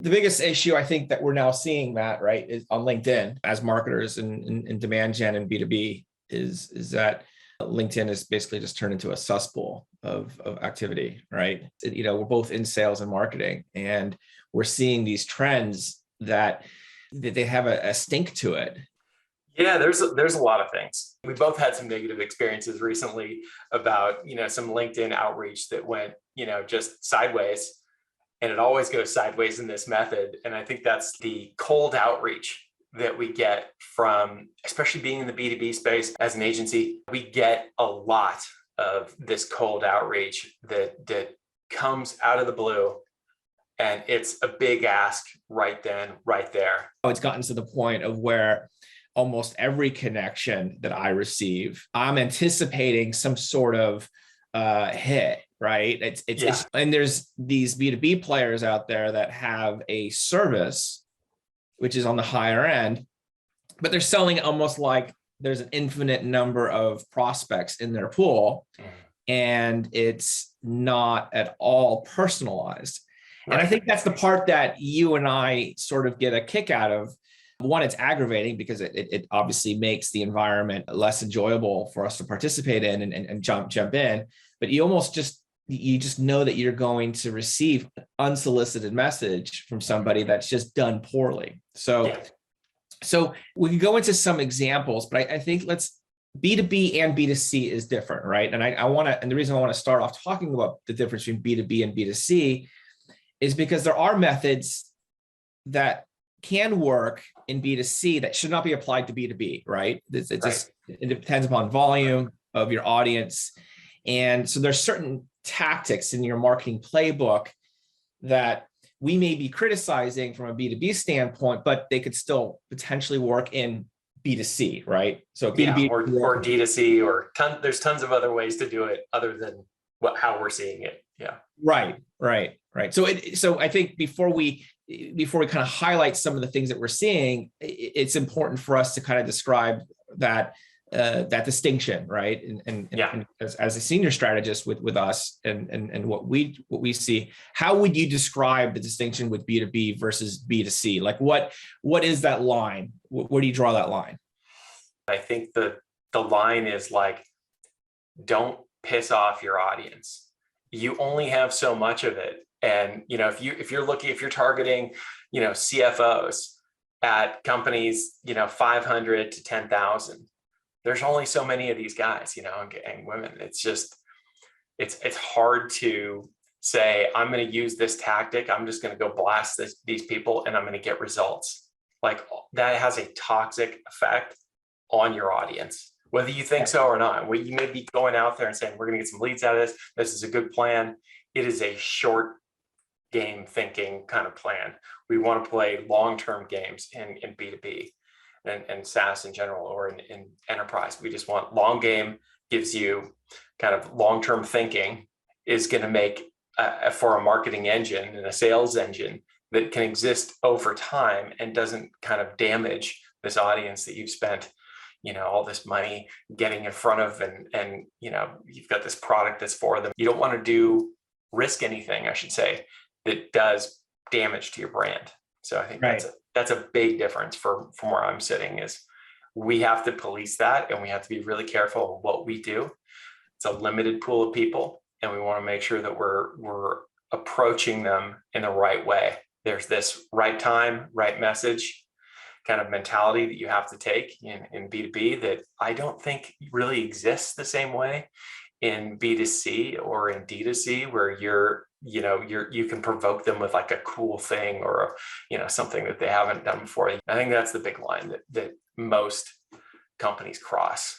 The biggest issue I think that we're now seeing, Matt, right, is on LinkedIn as marketers in demand gen and B2B is that LinkedIn is basically just turned into a cesspool of activity, right? We're both in sales and marketing, and we're seeing these trends that they have a stink to it. Yeah, there's a lot of things. We both had some negative experiences recently about, some LinkedIn outreach that went, just sideways. And it always goes sideways in this method. And I think that's the cold outreach that we get from, especially being in the B2B space as an agency, we get a lot of this cold outreach that comes out of the blue. And it's a big ask right then, right there. It's gotten to the point of where almost every connection that I receive, I'm anticipating some sort of hit, right? It's and there's these B2B players out there that have a service, which is on the higher end, but they're selling almost like there's an infinite number of prospects in their pool, and it's not at all personalized. Right. And I think that's the part that you and I sort of get a kick out of. One, it's aggravating because it obviously makes the environment less enjoyable for us to participate in and jump in. But you just know that you're going to receive an unsolicited message from somebody that's just done poorly. So we can go into some examples, but I think B2B and B2C is different, right? And and the reason I want to start off talking about the difference between B2B and B2C is because there are methods that can work in B2C that should not be applied to B2B, right? It depends upon volume of your audience. And so there's certain tactics in your marketing playbook that we may be criticizing from a B2B standpoint, but they could still potentially work in B2C, right? So B2B or D2C, or there's tons of other ways to do it other than how we're seeing it. Yeah. Right. So I think before we kind of highlight some of the things that we're seeing, it's important for us to kind of describe that distinction, right? And as a senior strategist with us and what we see, how would you describe the distinction with B2B versus B2C? Like what is that line? Where do you draw that line? I think the line is like, don't piss off your audience. You only have so much of it. And, if you're targeting, CFOs at companies, 500 to 10,000, there's only so many of these guys, and women. It's just, it's hard to say, I'm going to use this tactic. I'm just going to go blast these people and I'm going to get results. Like, that has a toxic effect on your audience, whether you think so or not. Where you may be going out there and saying, we're going to get some leads out of this. This is a good plan. It is a short game thinking kind of plan. We want to play long-term games in B2B and SaaS in general, or in enterprise. We just want long game, gives you kind of long-term thinking, is going to make for a marketing engine and a sales engine that can exist over time and doesn't kind of damage this audience that you've spent all this money getting in front of, and you've got this product that's for them. You don't want to risk anything, I should say, that does damage to your brand. So I think that's a big difference from where I'm sitting. Is we have to police that, and we have to be really careful of what we do. It's a limited pool of people, and we want to make sure that we're approaching them in the right way. There's this right time, right message kind of mentality that you have to take in B2B that I don't think really exists the same way in B2C or in D2C, where you can provoke them with like a cool thing or something that they haven't done before. I think that's the big line that most companies cross.